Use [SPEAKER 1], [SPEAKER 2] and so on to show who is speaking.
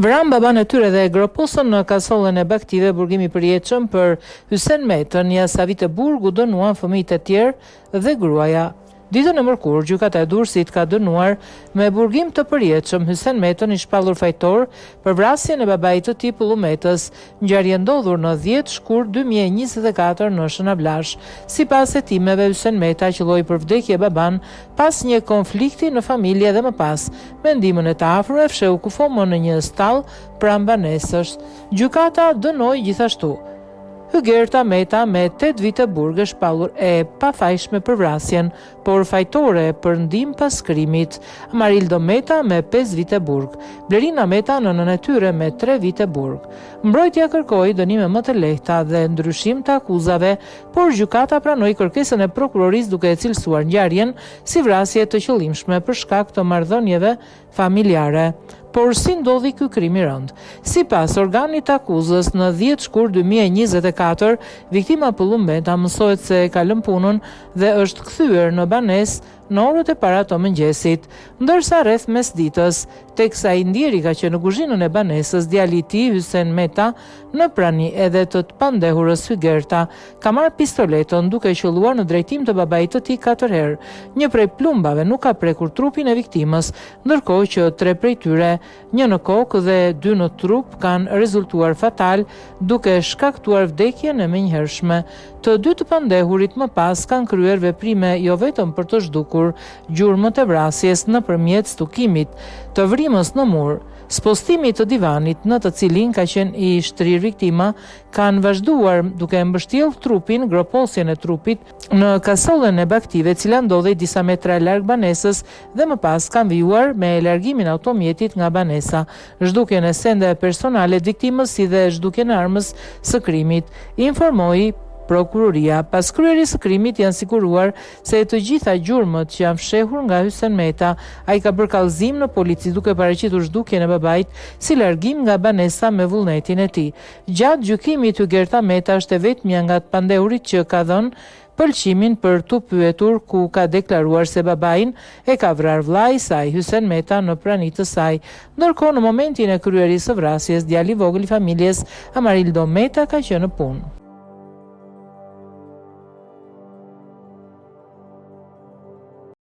[SPEAKER 1] Vran baban e tyre dhe e groposën në kasollën e Baktive. Burgimi i përjetshëm për Hysen Metën, Jasavit e Burgu dënuan fëmijët e tjerë dhe gruaja. Ditën e mërkurë, gjykata e Durrësit ka dënuar me burgim të përjetshëm Hysen Metën, i shpallur fajtor për vrasjen e babait të tij Pullumetës, ngjarje ndodhur në 10 shkurt 2024 në Shënabllash. Sipas hetimeve, Hysen Meta qelloi për vdekje baban pas një konflikti në familje dhe më pas, me ndihmën e të afërmve, fsheu kufomën në një stall pranë banesës. Gjykata dënoi gjithashtu Hygerta Meta me 8 vite burg e shpallur e pafajshme për vrasjen, por fajtore për ndihmë pas krimit. Amarildo Meta me 5 vite burg, Blerina Meta nënën e tyre me 3 vite burg. Mbrojtja kërkoi dënime më të lehta dhe ndryshim të akuzave, por gjykata pranoi kërkesën e prokurorisë duke e cilësuar ngjarjen si vrasje të qëllimshme për shkak të marrëdhënieve familjare. Por si ndodhi ky krim i rënd? Sipas organit të akuzës, në 10 shkurt 2024, viktima Pullumeta mësohet se ka lënë punën dhe është kthyer në banesë në orët e para të mëngjesit, ndërsa rreth mesditës, teksa i ndjeri ka qenë në kuzhinën e banesës, djali i tij Hysen Meta, në prani edhe të pandehurës Hygerta, ka marrë pistoleton duke qelluar në drejtim të babait të tij 4 herë. Një prej plumbave nuk ka prekur trupin e viktimës, ndërkohë që 3 prej tyre, një në kokë dhe 2 në trup, kanë rezultuar fatal, duke shkaktuar vdekjen e menjëhershme. Të dy të pandehurit më pas kanë kryer veprime jo vetëm për të zhdukur gjurmët e vrasjes nëpërmjet stukimit të vrimës në mur. Spostimi të divanit në të cilin ka qenë i shtrirë viktima kanë vazhduar duke mbështjellë trupin, groposjen e trupit në kasollën e Baktive, e cila ndodhej disa metra larg banesës, dhe më pas kanë vijuar me largimin automjetit nga banesa, zhdukjen e sendeve personale të viktimës si dhe zhdukjen e armës së krimit, informoi prokuroria. Pas kryerjes së krimit janë siguruar se të gjitha gjurmët që janë fshehur nga Hysen Meta, ai ka bërë kallëzim në polici duke paraqitur zhdukjen e babait si largim nga banesa me vullnetin e tij. Gjatë gjykimit, Hygerta Meta është e vetmja nga të pandehurit që ka dhënë pëlqimin për tu pyetur, ku ka deklaruar se babain e ka vrarë vllai i saj, Hysen Meta, në prani të saj. Ndërkohë, në momentin e kryerjes së vrasjes, djali i vogël i familjes, Amarildo Meta, ka qenë në punë.